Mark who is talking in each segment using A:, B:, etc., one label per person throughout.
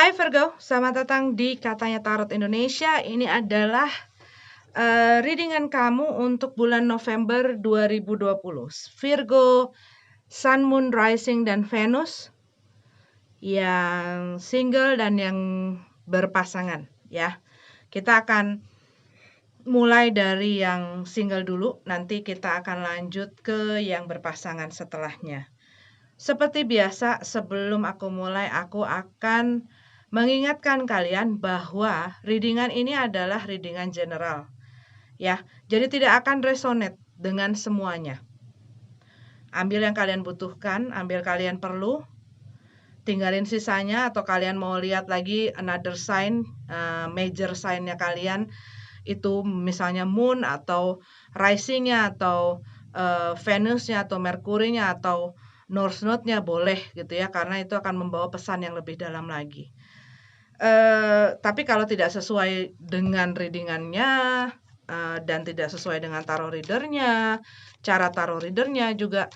A: Hai Virgo, selamat datang di Katanya Tarot Indonesia. Ini adalah readingan kamu untuk bulan November 2020. Virgo, Sun, Moon, Rising, dan Venus yang single dan yang berpasangan ya. Kita akan mulai dari yang single dulu, nanti kita akan lanjut ke yang berpasangan setelahnya. Seperti biasa, sebelum aku mulai, aku akan mengingatkan kalian bahwa readingan ini adalah readingan general. Ya, jadi tidak akan resonate dengan semuanya. Ambil yang kalian butuhkan, ambil kalian perlu, tinggalin sisanya atau kalian mau lihat lagi another sign, major sign-nya kalian, itu misalnya moon atau rising-nya atau Venus-nya atau Merkurinya atau North Node-nya boleh gitu ya, karena itu akan membawa pesan yang lebih dalam lagi. Tapi kalau tidak sesuai dengan readingannya dan tidak sesuai dengan tarot readernya, cara tarot readernya juga,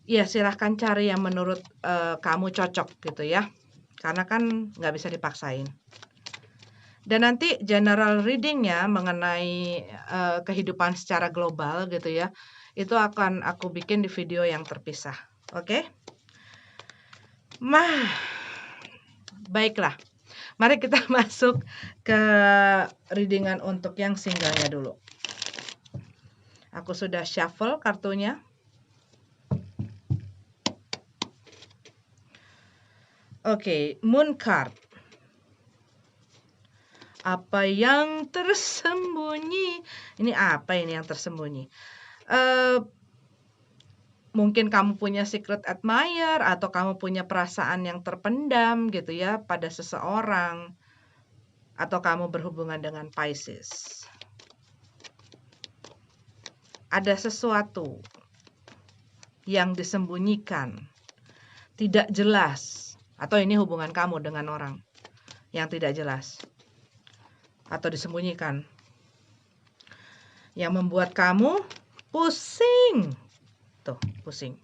A: ya silahkan cari yang menurut kamu cocok gitu ya. Karena kan nggak bisa dipaksain. Dan nanti general readingnya mengenai kehidupan secara global gitu ya, itu akan aku bikin di video yang terpisah. Oke? Baiklah. Mari kita masuk ke readingan untuk yang singlenya dulu. Aku sudah shuffle kartunya. Oke, Moon card. Apa yang tersembunyi? Ini apa ini yang tersembunyi? Mungkin kamu punya secret admirer atau kamu punya perasaan yang terpendam gitu ya pada seseorang, atau kamu berhubungan dengan Pisces. Ada sesuatu yang disembunyikan, tidak jelas, atau ini hubungan kamu dengan orang yang tidak jelas atau disembunyikan, yang membuat kamu pusing. Tuh, pusing.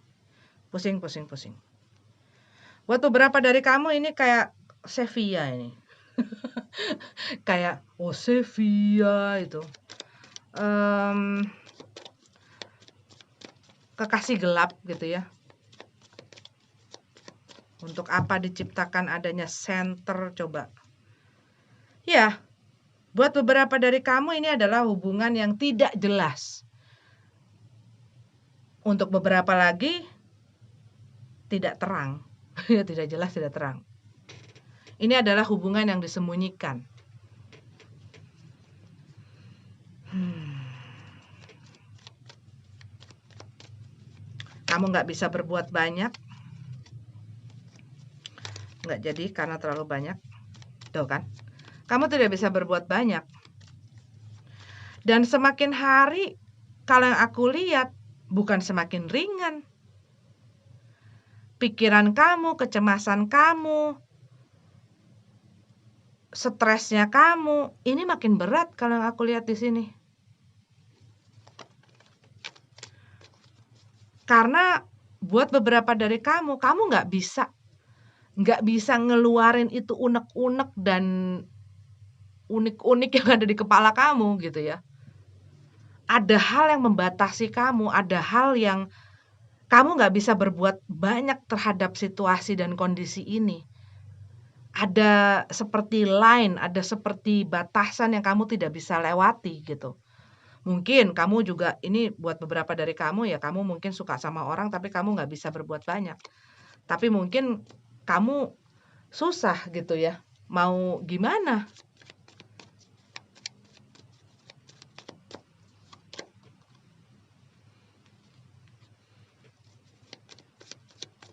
A: Buat beberapa dari kamu ini kayak Sevilla ini. Kayak Sevilla itu. Kekasih gelap gitu ya. Untuk apa diciptakan adanya center coba? Ya, buat beberapa dari kamu ini adalah hubungan yang tidak jelas. Untuk beberapa lagi tidak terang. Ya, tidak jelas, tidak terang. Ini adalah hubungan yang disembunyikan. Kamu nggak bisa berbuat banyak. Nggak jadi karena terlalu banyak. Tuh kan? Kamu tidak bisa berbuat banyak. Dan semakin hari, kalau yang aku lihat, bukan semakin ringan. Pikiran kamu, kecemasan kamu, stresnya kamu, ini makin berat kalau yang aku lihat di sini. Karena buat beberapa dari kamu nggak bisa ngeluarin itu unek-unek dan unik-unik yang ada di kepala kamu gitu ya. Ada hal yang membatasi kamu, ada hal yang kamu nggak bisa berbuat banyak terhadap situasi dan kondisi ini. Ada seperti line, ada seperti batasan yang kamu tidak bisa lewati gitu. Mungkin kamu juga, ini buat beberapa dari kamu ya, kamu mungkin suka sama orang tapi kamu nggak bisa berbuat banyak. Tapi mungkin kamu susah gitu ya, mau gimana?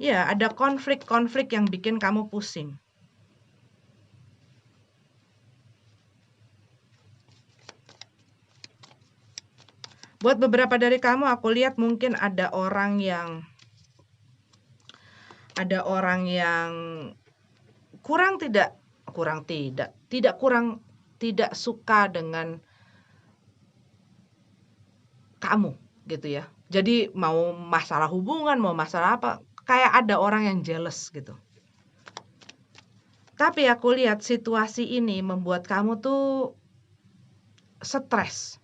A: Ya, ada konflik-konflik yang bikin kamu pusing. Buat beberapa dari kamu, aku lihat mungkin ada orang yang tidak suka dengan kamu gitu ya. Jadi mau masalah hubungan, mau masalah apa, kayak ada orang yang jealous gitu. Tapi aku lihat situasi ini membuat kamu tuh stres.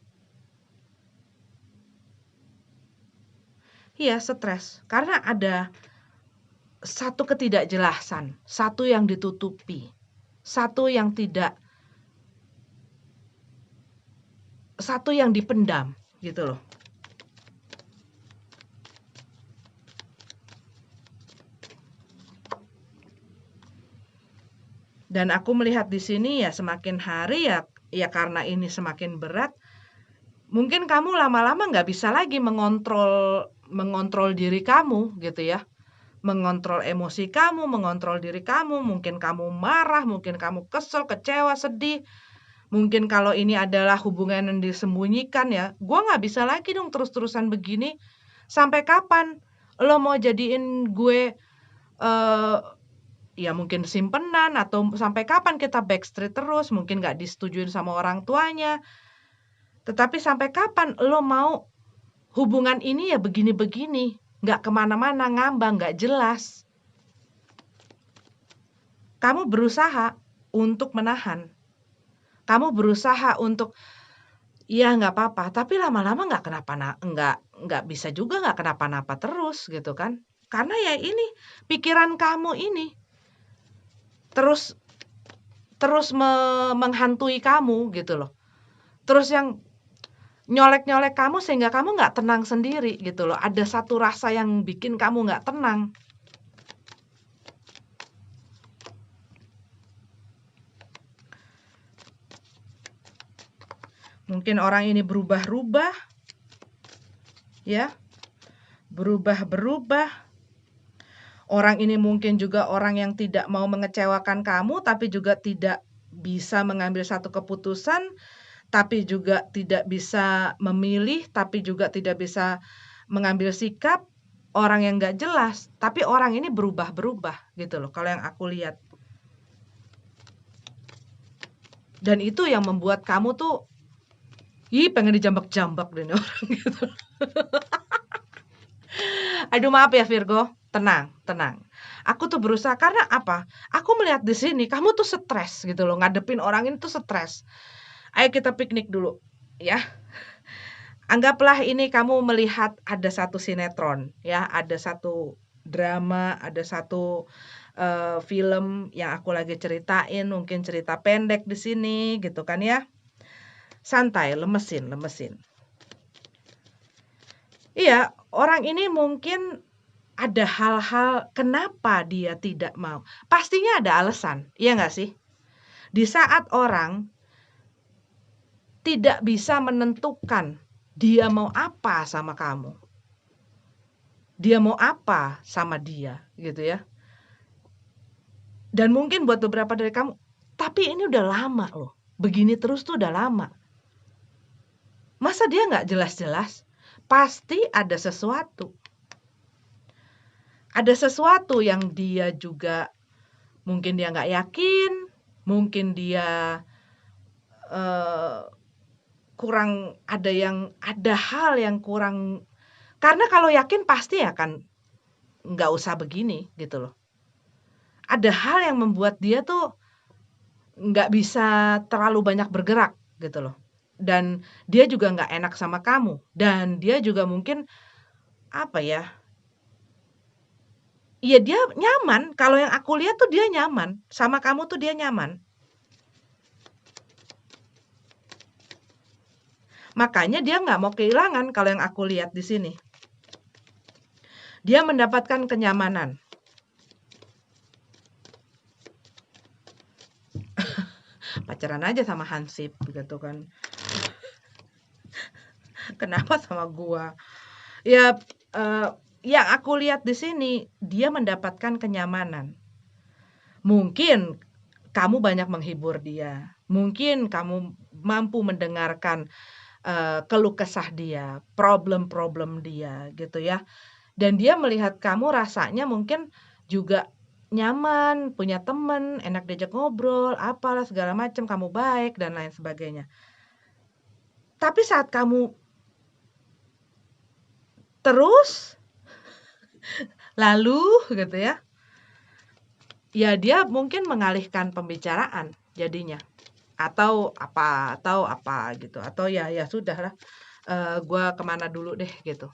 A: Iya, stres. Karena ada satu ketidakjelasan, satu yang ditutupi, satu yang dipendam gitu loh. Dan aku melihat di sini ya semakin hari ya karena ini semakin berat, mungkin kamu lama-lama nggak bisa lagi mengontrol diri kamu gitu ya. Mengontrol emosi kamu, mengontrol diri kamu, mungkin kamu marah, mungkin kamu kesel, kecewa, sedih. Mungkin kalau ini adalah hubungan yang disembunyikan ya, gua nggak bisa lagi dong terus-terusan begini. Sampai kapan lo mau jadiin gue ya mungkin simpenan, atau sampai kapan kita backstreet terus, mungkin nggak disetujuin sama orang tuanya. Tetapi sampai kapan lo mau hubungan ini ya begini-begini, nggak kemana-mana, ngambang, nggak jelas. Kamu berusaha untuk menahan. Kamu berusaha untuk, ya nggak apa-apa, tapi lama-lama nggak bisa juga nggak kenapa-napa terus gitu kan. Karena ya ini, pikiran kamu ini terus menghantui kamu gitu loh. Terus yang nyolek-nyolek kamu sehingga kamu nggak tenang sendiri gitu loh. Ada satu rasa yang bikin kamu nggak tenang. Mungkin orang ini berubah-ubah, ya, berubah-berubah. Orang ini mungkin juga orang yang tidak mau mengecewakan kamu, tapi juga tidak bisa mengambil satu keputusan, tapi juga tidak bisa memilih, tapi juga tidak bisa mengambil sikap. Orang yang nggak jelas, tapi orang ini berubah-berubah gitu loh, kalau yang aku lihat. Dan itu yang membuat kamu tuh, pengen dijambak-jambak deh nih orang gitu. Aduh maaf ya Virgo, tenang, tenang. Aku tuh berusaha karena apa? Aku melihat di sini kamu tuh stres gitu loh, ngadepin orang ini tuh stres. Ayo kita piknik dulu, ya. Anggaplah ini kamu melihat ada satu sinetron, ya, ada satu drama, ada satu film yang aku lagi ceritain, mungkin cerita pendek di sini gitu kan ya. Santai, lemesin. Iya, orang ini mungkin ada hal-hal kenapa dia tidak mau. Pastinya ada alasan, iya nggak sih? Di saat orang tidak bisa menentukan dia mau apa sama kamu, dia mau apa sama dia, gitu ya. Dan mungkin buat beberapa dari kamu, tapi ini udah lama loh, begini terus tuh udah lama. Masa dia nggak jelas-jelas? Pasti ada sesuatu. Ada sesuatu yang dia juga, mungkin dia nggak yakin, mungkin dia ada hal yang kurang. Karena kalau yakin pasti akan nggak usah begini gitu loh. Ada hal yang membuat dia tuh nggak bisa terlalu banyak bergerak gitu loh. Dan dia juga nggak enak sama kamu. Dan dia juga mungkin apa ya? Iya dia nyaman. Kalau yang aku lihat tuh dia nyaman. Sama kamu tuh dia nyaman. Makanya dia nggak mau kehilangan kalau yang aku lihat di sini. Dia mendapatkan kenyamanan. Pacaran aja sama Hansip gitu kan. Kenapa sama gua? Ya, yang aku lihat di sini dia mendapatkan kenyamanan. Mungkin kamu banyak menghibur dia. Mungkin kamu mampu mendengarkan keluh kesah dia, problem-problem dia gitu ya. Dan dia melihat kamu rasanya mungkin juga nyaman, punya temen, enak diajak ngobrol, apalah segala macam, kamu baik dan lain sebagainya. Tapi saat kamu terus lalu gitu ya, ya dia mungkin mengalihkan pembicaraan jadinya, atau apa gitu, atau ya sudahlah, gua kemana dulu deh gitu.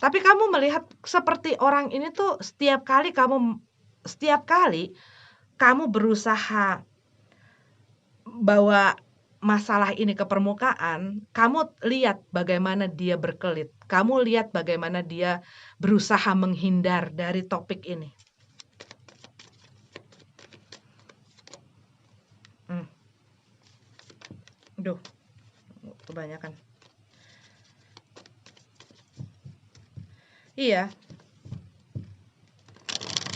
A: Tapi kamu melihat seperti orang ini tuh setiap kali kamu berusaha bawa masalah ini ke permukaan, kamu lihat bagaimana dia berkelit. Kamu lihat bagaimana dia berusaha menghindar dari topik ini. Duh, kebanyakan. Iya,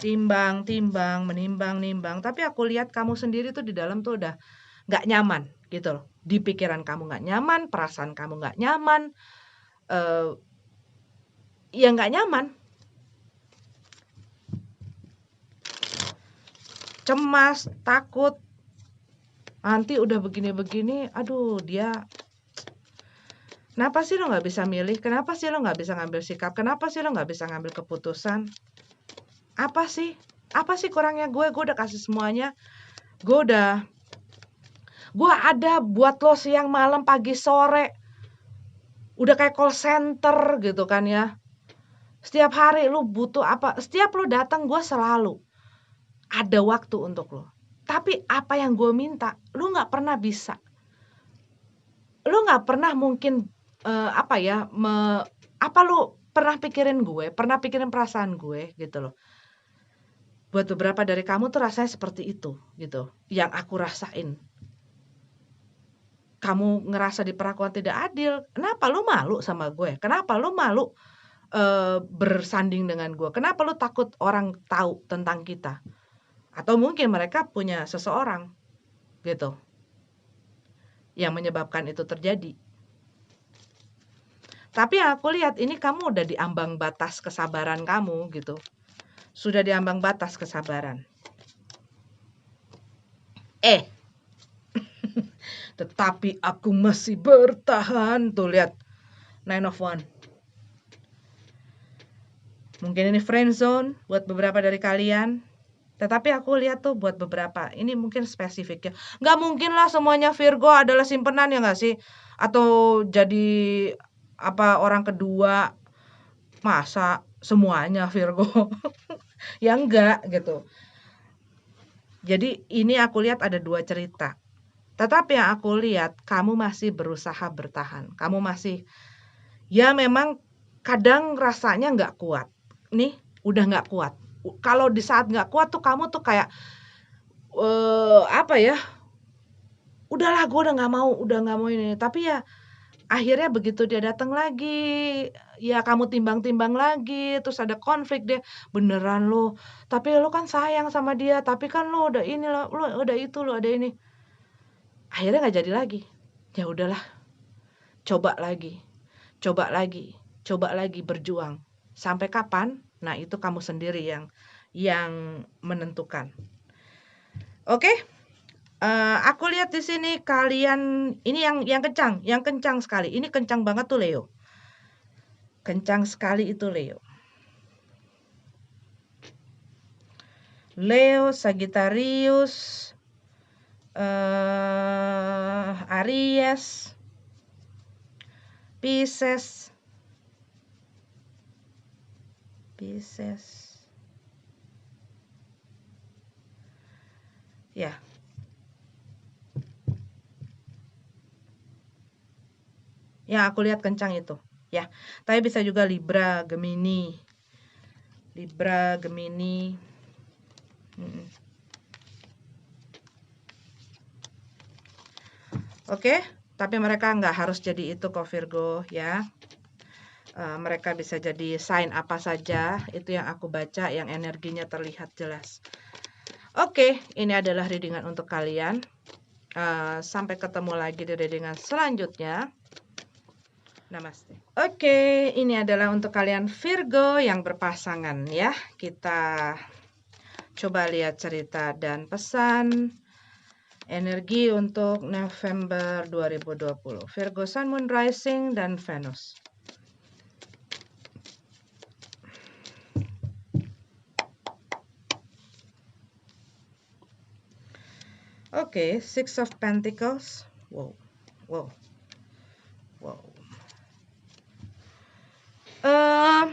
A: timbang, menimbang. Tapi aku lihat kamu sendiri tuh di dalam tuh udah nggak nyaman gitu loh. Di pikiran kamu nggak nyaman, perasaan kamu nggak nyaman, ya nggak nyaman. Cemas, takut, nanti udah begini-begini, aduh dia, kenapa sih lo nggak bisa milih? Kenapa sih lo nggak bisa ngambil sikap? Kenapa sih lo nggak bisa ngambil keputusan? Apa sih? Apa sih kurangnya gue? Gue udah kasih semuanya. Gue ada buat lo siang, malam, pagi, sore. Udah kayak call center gitu kan ya. Setiap hari lo butuh apa? Setiap lo datang gue selalu ada waktu untuk lo. Tapi apa yang gue minta, lo nggak pernah bisa. Lo nggak pernah mungkin apa lo pernah pikirin gue, pernah pikirin perasaan gue gitu loh. Buat beberapa dari kamu tuh rasanya seperti itu gitu, yang aku rasain. Kamu ngerasa diperlakukan tidak adil, kenapa lu malu sama gue? Kenapa lu malu bersanding dengan gue? Kenapa lu takut orang tahu tentang kita? Atau mungkin mereka punya seseorang gitu yang menyebabkan itu terjadi. Tapi yang aku lihat ini kamu udah di ambang batas kesabaran kamu gitu. Sudah di ambang batas kesabaran. Tetapi aku masih bertahan. Tuh lihat, 9 of One. Mungkin ini friend zone buat beberapa dari kalian. Tetapi aku lihat tuh buat beberapa. Ini mungkin spesifik ya. Nggak mungkin lah semuanya Virgo adalah simpenan ya nggak sih? Atau jadi orang kedua. Masa semuanya Virgo? Ya enggak gitu. Jadi ini aku lihat ada 2 cerita. Tetapi yang aku lihat kamu masih berusaha bertahan. Kamu masih, ya memang kadang rasanya nggak kuat. Nih udah nggak kuat. Kalau di saat nggak kuat tuh kamu tuh kayak udahlah gue udah nggak mau ini. Tapi ya akhirnya begitu dia datang lagi, ya kamu timbang-timbang lagi, terus ada konflik deh, beneran lo, tapi lo kan sayang sama dia, tapi kan lo udah ini lo udah itu lo ada ini. Akhirnya nggak jadi lagi. Ya udahlah, coba lagi berjuang. Sampai kapan? Nah, itu kamu sendiri yang menentukan. Oke? Aku lihat di sini kalian ini yang kencang sekali. Ini kencang banget tuh Leo. Kencang sekali itu Leo. Leo, Sagittarius, Aries, Pisces. Ya. Yang aku lihat kencang itu, ya. Tapi bisa juga Libra, Gemini. Oke, tapi mereka nggak harus jadi itu kok Virgo ya. Mereka bisa jadi sign apa saja, itu yang aku baca, yang energinya terlihat jelas. Oke, ini adalah readingan untuk kalian. Sampai ketemu lagi di readingan selanjutnya. Namaste. Oke, ini adalah untuk kalian Virgo yang berpasangan ya. Kita coba lihat cerita dan pesan energi untuk November 2020. Virgo Sun, Moon, Rising, dan Venus. Oke, Six of Pentacles. Wow, wow, wow. Em,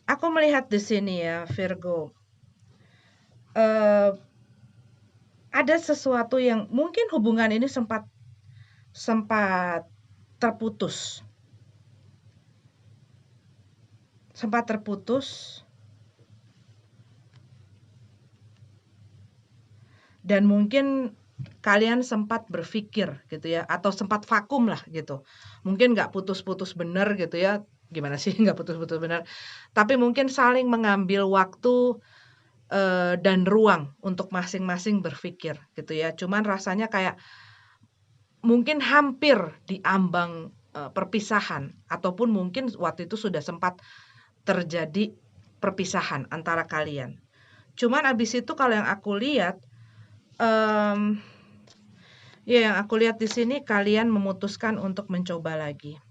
A: aku melihat di sini ya, Virgo. Ada sesuatu yang mungkin hubungan ini sempat terputus. Sempat terputus dan mungkin kalian sempat berpikir gitu ya, atau sempat vakum lah gitu. Mungkin nggak putus-putus bener gitu ya. Gimana sih nggak putus-putus bener? Tapi mungkin saling mengambil waktu dan ruang untuk masing-masing berpikir gitu ya. Cuman rasanya kayak mungkin hampir di ambang perpisahan, ataupun mungkin waktu itu sudah sempat terjadi perpisahan antara kalian. Cuman abis itu kalau yang aku lihat, ya yang aku lihat di sini kalian memutuskan untuk mencoba lagi.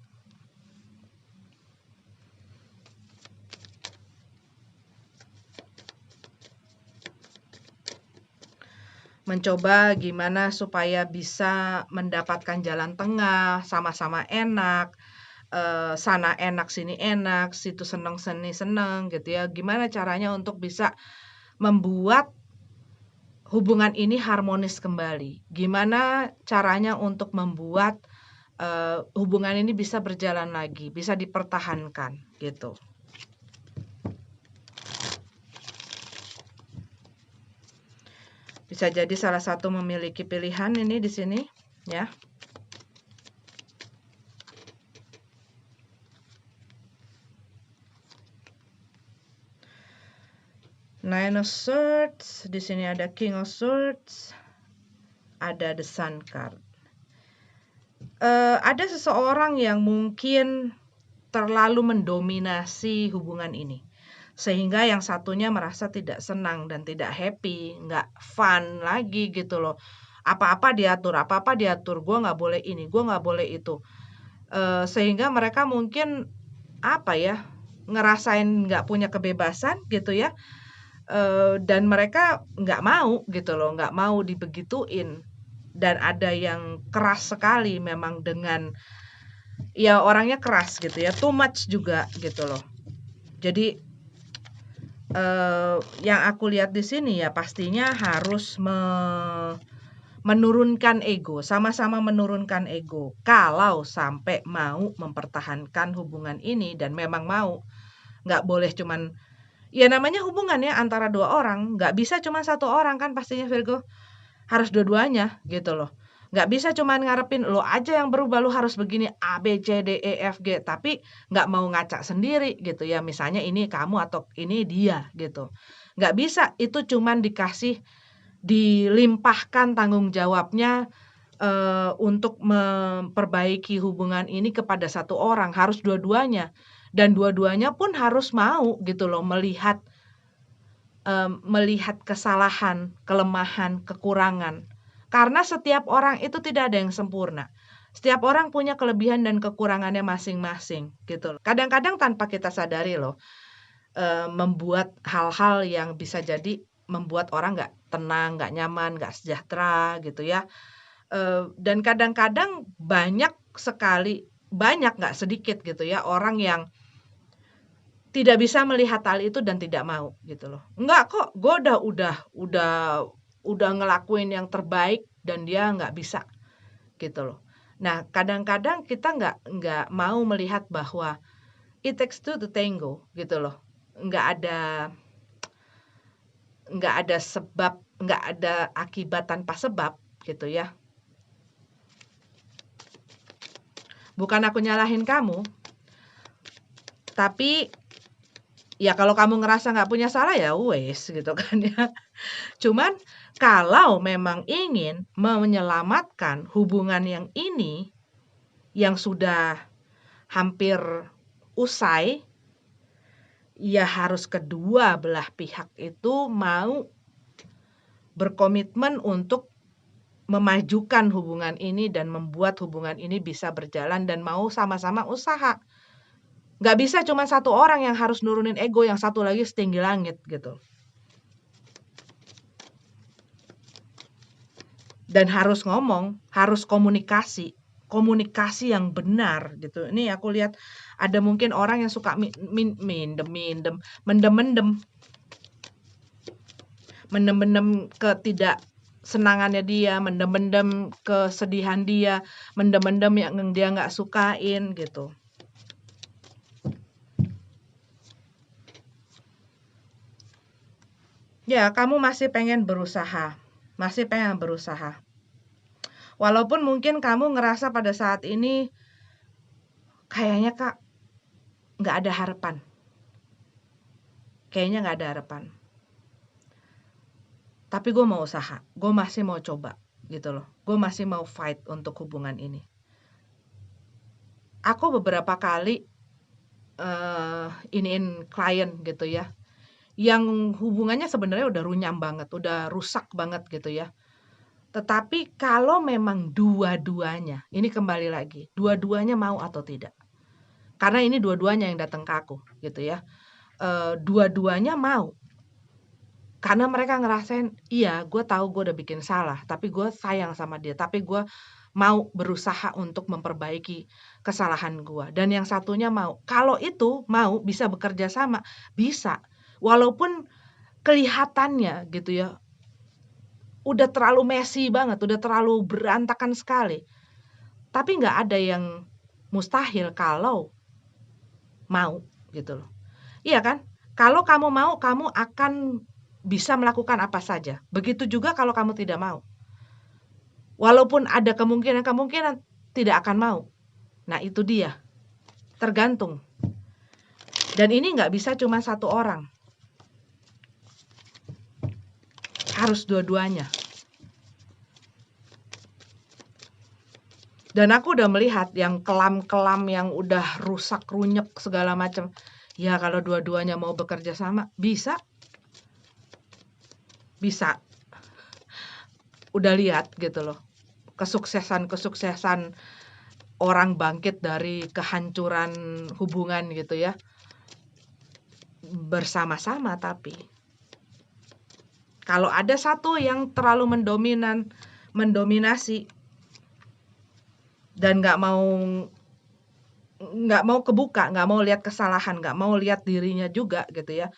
A: Mencoba gimana supaya bisa mendapatkan jalan tengah, sama-sama enak, sana enak, sini enak, situ seneng, sini seneng gitu ya. Gimana caranya untuk bisa membuat hubungan ini harmonis kembali? Gimana caranya untuk membuat hubungan ini bisa berjalan lagi, bisa dipertahankan gitu. Bisa jadi salah satu memiliki pilihan ini di sini, ya. Nine of Swords, di sini ada King of Swords, ada The Sun card. Ada seseorang yang mungkin terlalu mendominasi hubungan ini, sehingga yang satunya merasa tidak senang dan tidak happy, nggak fun lagi gitu loh. Apa-apa diatur, gue nggak boleh ini, gue nggak boleh itu. Sehingga mereka mungkin apa ya, ngerasain nggak punya kebebasan gitu ya, dan mereka nggak mau gitu loh, nggak mau dibegituin. Dan ada yang keras sekali memang dengan, ya orangnya keras gitu ya, too much juga gitu loh. Jadi yang aku lihat di sini ya pastinya harus menurunkan ego, sama-sama menurunkan ego. Kalau sampai mau mempertahankan hubungan ini dan memang mau, nggak boleh cuman, ya namanya hubungan ya antara dua orang, nggak bisa cuma satu orang kan pastinya Virgo, harus dua-duanya gitu loh. Nggak bisa cuman ngarepin lo aja yang berubah, lo harus begini A, B, C, D, E, F, G, tapi nggak mau ngacak sendiri gitu ya, misalnya ini kamu atau ini dia gitu. Nggak bisa, itu cuman dilimpahkan tanggung jawabnya untuk memperbaiki hubungan ini kepada satu orang, harus dua-duanya. Dan dua-duanya pun harus mau gitu loh melihat kesalahan, kelemahan, kekurangan. Karena setiap orang itu tidak ada yang sempurna. Setiap orang punya kelebihan dan kekurangannya masing-masing gitu loh. Kadang-kadang tanpa kita sadari loh, membuat hal-hal yang bisa jadi membuat orang nggak tenang, nggak nyaman, nggak sejahtera gitu ya. Dan kadang-kadang banyak sekali, banyak nggak sedikit gitu ya orang yang tidak bisa melihat hal itu dan tidak mau gitu loh. Enggak kok, gue udah ngelakuin yang terbaik dan dia nggak bisa gitu loh. Nah, kadang-kadang kita nggak mau melihat bahwa it takes two to tango gitu loh. Nggak ada sebab, nggak ada akibat tanpa sebab gitu ya. Bukan aku nyalahin kamu, tapi ya kalau kamu ngerasa nggak punya salah ya wes gitu kan ya. Cuman kalau memang ingin menyelamatkan hubungan yang ini, yang sudah hampir usai, ya harus kedua belah pihak itu mau berkomitmen untuk memajukan hubungan ini dan membuat hubungan ini bisa berjalan dan mau sama-sama usaha. Nggak bisa cuma satu orang yang harus nurunin ego, yang satu lagi setinggi langit gitu. dan harus ngomong, harus komunikasi yang benar gitu. Ini aku lihat ada mungkin orang yang suka mendem ketidaksenangannya dia, mendem kesedihan dia, mendem yang dia nggak sukain gitu. Ya, kamu masih pengen berusaha. Walaupun mungkin kamu ngerasa pada saat ini kayaknya Kak nggak ada harapan. Kayaknya nggak ada harapan. Tapi gue mau usaha, gue masih mau coba gitu loh. Gue masih mau fight untuk hubungan ini. Aku beberapa kali iniin klien gitu ya, yang hubungannya sebenarnya udah runyam banget, udah rusak banget gitu ya. Tetapi kalau memang dua-duanya, ini kembali lagi, dua-duanya mau atau tidak. Karena ini dua-duanya yang datang ke aku gitu ya. Dua-duanya mau. Karena mereka ngerasain, iya gue tahu gue udah bikin salah, tapi gue sayang sama dia, tapi gue mau berusaha untuk memperbaiki kesalahan gue. Dan yang satunya mau, kalau itu mau bisa bekerja sama, bisa. Walaupun kelihatannya gitu ya, udah terlalu messy banget, udah terlalu berantakan sekali. Tapi nggak ada yang mustahil kalau mau gitu loh. Iya kan? Kalau kamu mau, kamu akan bisa melakukan apa saja. Begitu juga kalau kamu tidak mau. Walaupun ada kemungkinan tidak akan mau. Nah itu dia. Tergantung. Dan ini nggak bisa cuma satu orang. Harus dua-duanya. Dan aku udah melihat yang kelam-kelam yang udah rusak, runyek segala macam. Ya kalau dua-duanya mau bekerja sama, bisa. Bisa. Udah lihat gitu loh. Kesuksesan orang bangkit dari kehancuran hubungan gitu ya. Bersama-sama tapi. Kalau ada satu yang terlalu mendominasi dan nggak mau kebuka, nggak mau lihat kesalahan, nggak mau lihat dirinya juga gitu ya.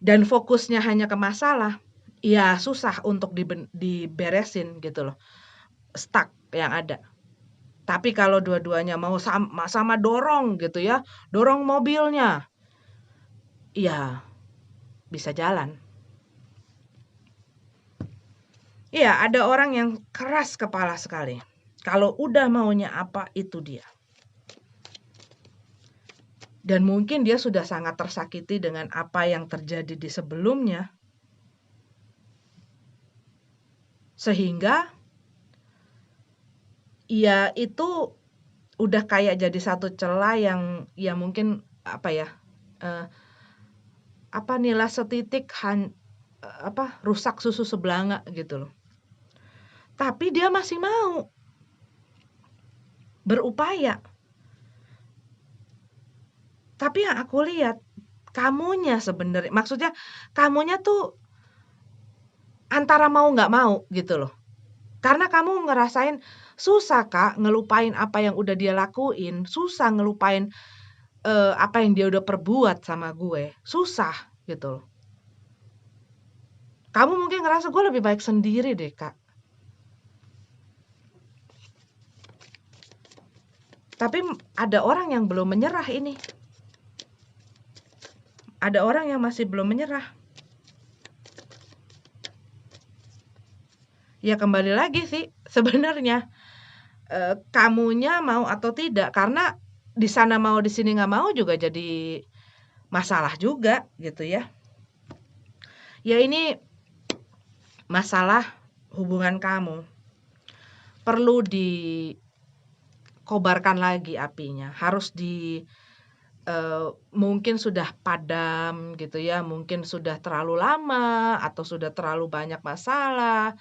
A: Dan fokusnya hanya ke masalah, ya susah untuk diberesin gitu loh. Stuck yang ada. Tapi kalau dua-duanya mau sama-sama dorong gitu ya, dorong mobilnya, ya bisa jalan. Iya, ada orang yang keras kepala sekali. Kalau udah maunya apa, itu dia. Dan mungkin dia sudah sangat tersakiti dengan apa yang terjadi di sebelumnya. Sehingga ya itu udah kayak jadi satu celah yang ya mungkin apa ya, nilai setitik rusak susu sebelanga gitu loh. Tapi dia masih mau berupaya. Tapi yang aku lihat kamunya sebenarnya, maksudnya kamunya tuh antara mau nggak mau gitu loh. Karena kamu ngerasain susah Kak ngelupain apa yang udah dia lakuin, susah ngelupain apa yang dia udah perbuat sama gue, susah gitu loh. Kamu mungkin ngerasa gue lebih baik sendiri deh Kak. Tapi ada orang yang belum menyerah ini. Ada orang yang masih belum menyerah. Ya kembali lagi sih sebenarnya kamunya mau atau tidak, karena di sana mau di sini nggak mau juga jadi masalah juga gitu ya. Ya ini masalah hubungan kamu. Perlu dikobarkan lagi apinya. Harus mungkin sudah padam gitu ya, mungkin sudah terlalu lama atau sudah terlalu banyak masalah,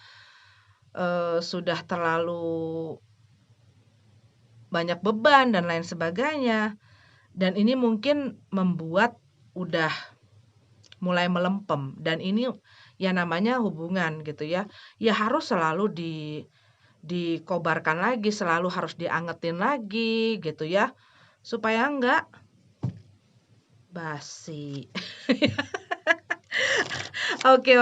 A: sudah terlalu banyak beban dan lain sebagainya. Dan ini mungkin membuat udah mulai melempem, dan ini ya namanya hubungan gitu ya. Ya harus selalu dikobarkan lagi, selalu harus diangetin lagi gitu ya. Supaya enggak basi. Oke.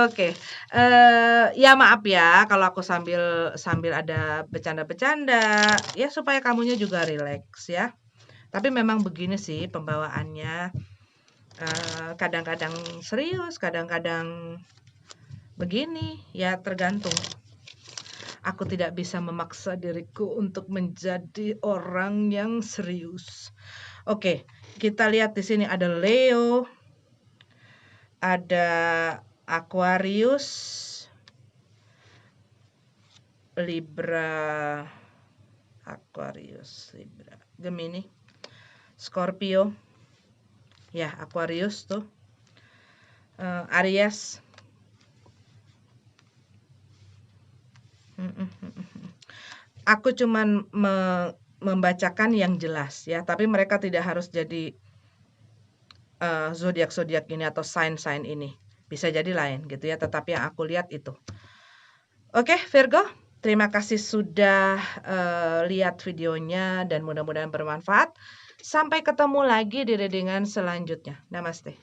A: Ya maaf ya kalau aku sambil sambil ada bercanda-bercanda, ya supaya kamunya juga rileks ya. Tapi memang begini sih pembawaannya, kadang-kadang serius, kadang-kadang begini, ya tergantung. Aku tidak bisa memaksa diriku untuk menjadi orang yang serius. Oke, kita lihat di sini ada Leo, ada Aquarius, Libra, Aquarius, Libra, Gemini, Scorpio, ya Aquarius tuh, Aries. Aku cuman membacakan yang jelas ya, tapi mereka tidak harus jadi zodiak-zodiak ini atau sign-sign ini. Bisa jadi lain gitu ya, tetapi yang aku lihat itu. Oke, Virgo, terima kasih sudah lihat videonya dan mudah-mudahan bermanfaat. Sampai ketemu lagi di readingan selanjutnya. Namaste.